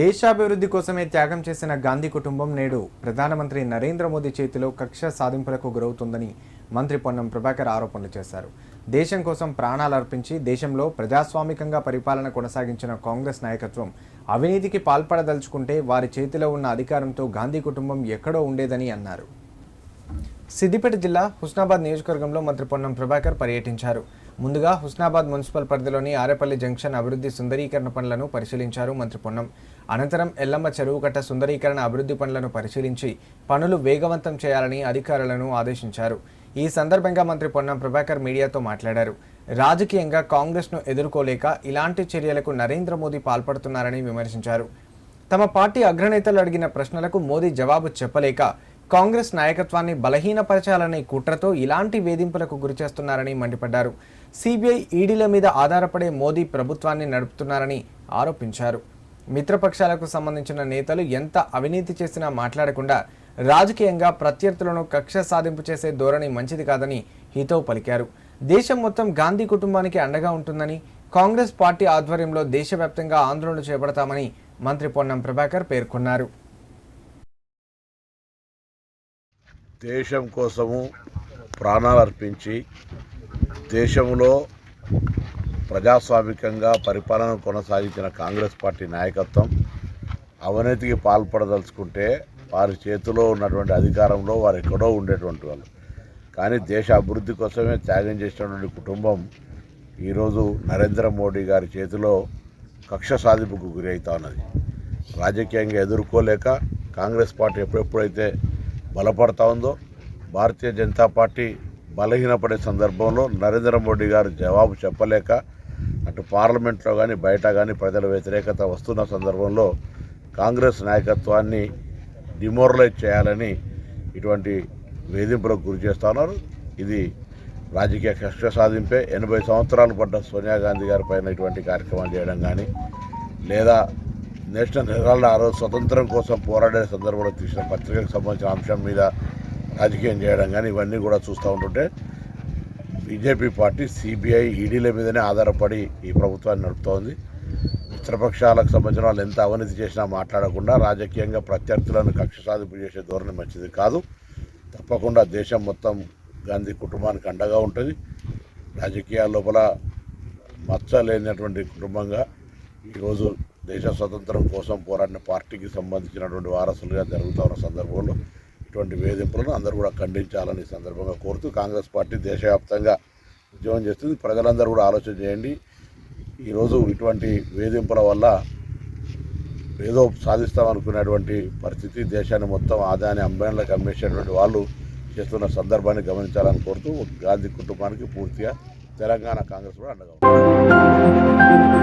దేశాభివృద్ధి కోసమే త్యాగం చేసిన గాంధీ కుటుంబం నేడు ప్రధానమంత్రి నరేంద్ర మోదీ చేతిలో కక్ష సాధింపులకు గురవుతుందని మంత్రి పొన్నం ప్రభాకర్ ఆరోపణలు చేశారు. దేశం కోసం ప్రాణాలు అర్పించి దేశంలో ప్రజాస్వామికంగా పరిపాలన కొనసాగించిన కాంగ్రెస్ నాయకత్వం అవినీతికి పాల్పడదలుచుకుంటే వారి చేతిలో ఉన్న అధికారంతో గాంధీ కుటుంబం ఎక్కడో ఉండేదని అన్నారు. సిద్దిపేట జిల్లా హుస్నాబాద్ నియోజకవర్గంలో మంత్రి పొన్నం ప్రభాకర్ పర్యటించారు. ముందుగా హుస్నాబాద్ మున్సిపల్ పరిధిలోని ఆరేపల్లి జంక్షన్ అభివృద్ధి సుందరీకరణ పనులను పరిశీలించారు మంత్రి పొన్నం. అనంతరం ఎల్లమ్మ చెరువు కట్ట సుందరీకరణ అభివృద్ధి పనులను పరిశీలించి పనులు వేగవంతం చేయాలని అధికారులను ఆదేశించారు. ఈ సందర్భంగా మంత్రి పొన్నం ప్రభాకర్ మీడియాతో మాట్లాడారు. రాజకీయంగా కాంగ్రెస్ను ఎదుర్కోలేక ఇలాంటి చర్యలకు నరేంద్ర మోదీ పాల్పడుతున్నారని విమర్శించారు. తమ పార్టీ అగ్రనేతలు అడిగిన ప్రశ్నలకు మోదీ జవాబు చెప్పలేక కాంగ్రెస్ నాయకత్వాన్ని బలహీనపరచాలనే కుట్రతో ఇలాంటి వేధింపులకు గురిచేస్తున్నారని మండిపడ్డారు. సిబిఐ, ఈడీల మీద ఆధారపడే మోదీ ప్రభుత్వాన్ని నడుపుతున్నారని ఆరోపించారు. మిత్రపక్షాలకు సంబంధించిన నేతలు ఎంత అవినీతి చేసినా మాట్లాడకుండా రాజకీయంగా ప్రత్యర్థులను కక్ష సాధింపు చేసే ధోరణి మంచిది కాదని హితవు పలికారు. దేశం మొత్తం గాంధీ కుటుంబానికి అండగా ఉంటుందని, కాంగ్రెస్ పార్టీ ఆధ్వర్యంలో దేశవ్యాప్తంగా ఆందోళనలు చేపడతామని మంత్రి పొన్నం ప్రభాకర్ పేర్కొన్నారు. దేశం కోసము ప్రాణాలు అర్పించి దేశంలో ప్రజాస్వామికంగా పరిపాలన కొనసాగించిన కాంగ్రెస్ పార్టీ నాయకత్వం అవినీతికి పాల్పడదలుచుకుంటే వారి చేతిలో ఉన్నటువంటి అధికారంలో వారు ఎక్కడో ఉండేటువంటి వాళ్ళు. కానీ దేశ అభివృద్ధి కోసమే త్యాగం చేసినటువంటి కుటుంబం ఈరోజు నరేంద్ర మోడీ గారి చేతిలో కక్ష సాధింపుకు గురి అవుతా ఉన్నది. రాజకీయంగా ఎదుర్కోలేక కాంగ్రెస్ పార్టీ ఎప్పుడెప్పుడైతే బలపడతా ఉందో, భారతీయ జనతా పార్టీ బలహీనపడే సందర్భంలో నరేంద్ర మోడీ గారు జవాబు చెప్పలేక అటు పార్లమెంట్లో కానీ బయట కానీ ప్రజల వ్యతిరేకత వస్తున్న సందర్భంలో కాంగ్రెస్ నాయకత్వాన్ని డిమోరలైజ్ చేయాలని ఇటువంటి వేధింపులకు గురి చేస్తూ ఉన్నారు. ఇది రాజకీయ కక్ష సాధింపే. 80 సంవత్సరాలు పడ్డ సోనియా గాంధీ గారి పైన ఇటువంటి కార్యక్రమాలు చేయడం కానీ, లేదా నేషనల్ హెరాల్డ్ ఆ రోజు స్వతంత్రం కోసం పోరాడే సందర్భంలో తీసిన పత్రికకు సంబంధించిన అంశం మీద రాజకీయం చేయడం కానీ ఇవన్నీ కూడా చూస్తూ ఉంటుంటే బీజేపీ పార్టీ సిబిఐ, ఈడీల మీదనే ఆధారపడి ఈ ప్రభుత్వాన్ని నడుపుతోంది. మిత్రపక్షాలకు సంబంధించిన వాళ్ళు ఎంత అవినీతి చేసినా మాట్లాడకుండా రాజకీయంగా ప్రత్యర్థులను కక్ష సాధింపు చేసే ధోరణి మంచిది కాదు. తప్పకుండా దేశం మొత్తం గాంధీ కుటుంబానికి అండగా ఉంటుంది. రాజకీయాల లోపల మచ్చ లేనటువంటి కుటుంబంగా ఈరోజు దేశ స్వతంత్రం కోసం పోరాడిన పార్టీకి సంబంధించినటువంటి వారసులుగా జరుగుతున్న సందర్భంలో ఇటువంటి వేధింపులను అందరూ కూడా ఖండించాలని సందర్భంగా కోరుతూ కాంగ్రెస్ పార్టీ దేశవ్యాప్తంగా ఉద్యమం చేస్తుంది. ప్రజలందరూ కూడా ఆలోచన చేయండి. ఈరోజు ఇటువంటి వేధింపుల వల్ల ఏదో సాధిస్తామనుకునేటువంటి పరిస్థితి, దేశాన్ని మొత్తం ఆదాయాన్ని అంబానీలకు అమ్మేసేటువంటి వాళ్ళు చేస్తున్న సందర్భాన్ని గమనించాలని కోరుతూ గాంధీ కుటుంబానికి పూర్తిగా తెలంగాణ కాంగ్రెస్ కూడా అండగా ఉంది.